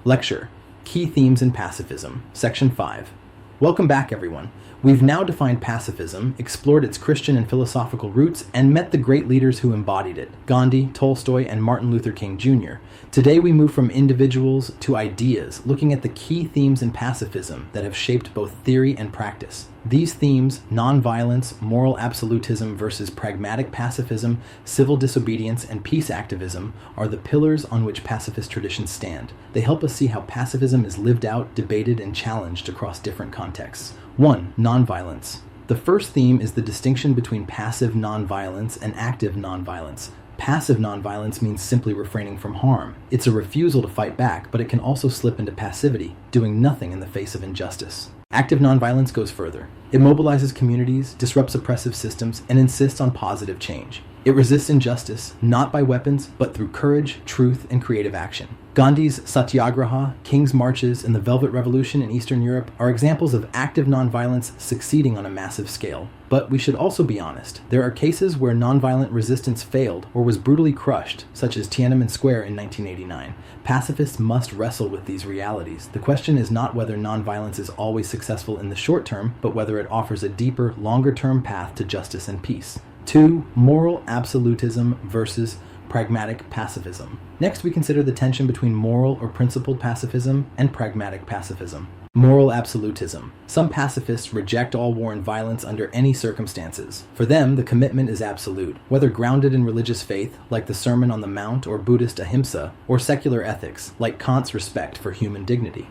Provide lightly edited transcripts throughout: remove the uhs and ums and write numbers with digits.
Lecture, Key Themes in Pacifism, Section 5. Welcome back, everyone. We've now defined pacifism, explored its Christian and philosophical roots, and met the great leaders who embodied it, Gandhi, Tolstoy, and Martin Luther King Jr. Today we move from individuals to ideas, looking at the key themes in pacifism that have shaped both theory and practice. These themes, nonviolence, moral absolutism versus pragmatic pacifism, civil disobedience, and peace activism, are the pillars on which pacifist traditions stand. They help us see how pacifism is lived out, debated, and challenged across different contexts. 1. Nonviolence. The first theme is the distinction between passive nonviolence and active nonviolence. Passive nonviolence means simply refraining from harm. It's a refusal to fight back, but it can also slip into passivity, doing nothing in the face of injustice. Active nonviolence goes further. It mobilizes communities, disrupts oppressive systems, and insists on positive change. It resists injustice, not by weapons, but through courage, truth, and creative action. Gandhi's Satyagraha, King's marches, and the Velvet Revolution in Eastern Europe are examples of active nonviolence succeeding on a massive scale. But we should also be honest. There are cases where nonviolent resistance failed or was brutally crushed, such as Tiananmen Square in 1989. Pacifists must wrestle with these realities. The question is not whether nonviolence is always successful in the short term, but whether it offers a deeper, longer-term path to justice and peace. 2. Moral absolutism versus pragmatic pacifism. Next, we consider the tension between moral or principled pacifism and pragmatic pacifism. Moral absolutism. Some pacifists reject all war and violence under any circumstances. For them, the commitment is absolute, whether grounded in religious faith, like the Sermon on the Mount or Buddhist ahimsa, or secular ethics, like Kant's respect for human dignity.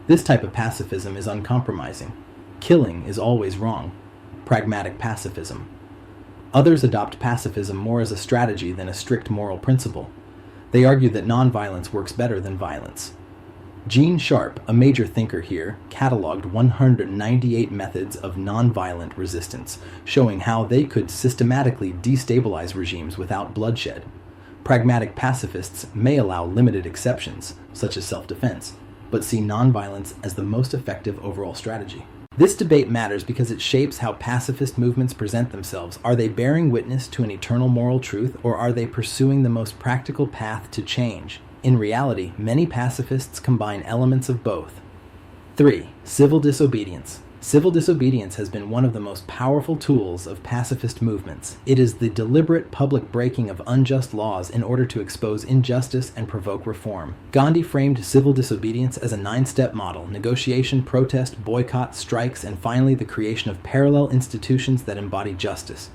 This type of pacifism is uncompromising. Killing is always wrong. Pragmatic pacifism. Others adopt pacifism more as a strategy than a strict moral principle. They argue that nonviolence works better than violence. Gene Sharp, a major thinker here, cataloged 198 methods of nonviolent resistance, showing how they could systematically destabilize regimes without bloodshed. Pragmatic pacifists may allow limited exceptions, such as self-defense, but see nonviolence as the most effective overall strategy. This debate matters because it shapes how pacifist movements present themselves. Are they bearing witness to an eternal moral truth, or are they pursuing the most practical path to change? In reality, many pacifists combine elements of both. 3. Civil disobedience. Civil disobedience has been one of the most powerful tools of pacifist movements. It is the deliberate public breaking of unjust laws in order to expose injustice and provoke reform. Gandhi framed civil disobedience as a 9-step model: negotiation, protest, boycott, strikes, and finally the creation of parallel institutions that embody justice.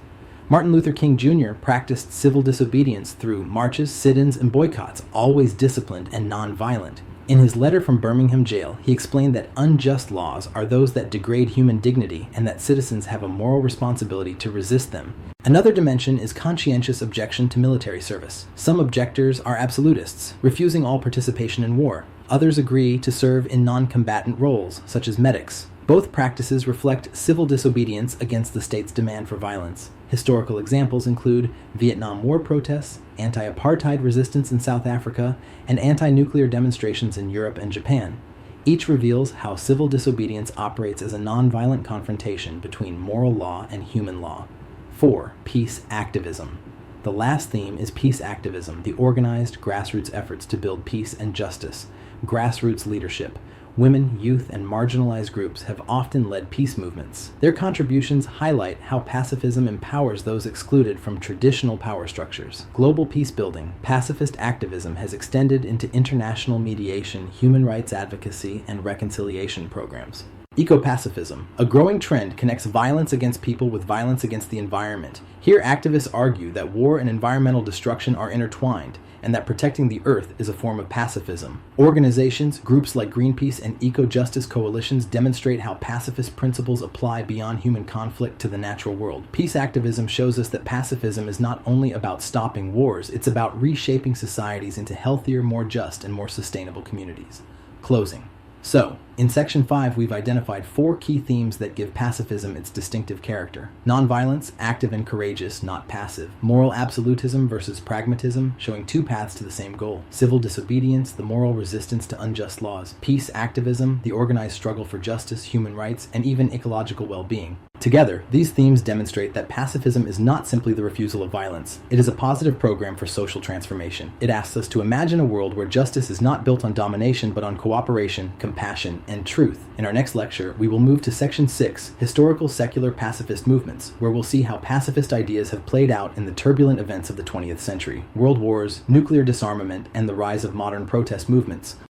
Martin Luther King Jr. practiced civil disobedience through marches, sit-ins, and boycotts, always disciplined and nonviolent. In his letter from Birmingham jail, he explained that unjust laws are those that degrade human dignity and that citizens have a moral responsibility to resist them. Another dimension is conscientious objection to military service. Some objectors are absolutists, refusing all participation in war. Others agree to serve in non-combatant roles, such as medics. Both practices reflect civil disobedience against the state's demand for violence. Historical examples include Vietnam War protests, anti-apartheid resistance in South Africa, and anti-nuclear demonstrations in Europe and Japan. Each reveals how civil disobedience operates as a nonviolent confrontation between moral law and human law. 4. Peace activism. The last theme is peace activism, the organized grassroots efforts to build peace and justice. Grassroots leadership. Women, youth, and marginalized groups have often led peace movements. Their contributions highlight how pacifism empowers those excluded from traditional power structures. Global peace building, pacifist activism has extended into international mediation, human rights advocacy, and reconciliation programs. Eco-pacifism. A growing trend connects violence against people with violence against the environment. Here, activists argue that war and environmental destruction are intertwined, and that protecting the earth is a form of pacifism. Organizations, groups like Greenpeace and eco-justice coalitions demonstrate how pacifist principles apply beyond human conflict to the natural world. Peace activism shows us that pacifism is not only about stopping wars, it's about reshaping societies into healthier, more just, and more sustainable communities. Closing. So, in Section 5, we've identified 4 key themes that give pacifism its distinctive character. Nonviolence, active and courageous, not passive. Moral absolutism versus pragmatism, showing 2 paths to the same goal. Civil disobedience, the moral resistance to unjust laws. Peace activism, the organized struggle for justice, human rights, and even ecological well-being. Together, these themes demonstrate that pacifism is not simply the refusal of violence. It is a positive program for social transformation. It asks us to imagine a world where justice is not built on domination but on cooperation, compassion, and truth. In our next lecture, we will move to Section 6, Historical Secular Pacifist Movements, where we'll see how pacifist ideas have played out in the turbulent events of the 20th century: world wars, nuclear disarmament, and the rise of modern protest movements.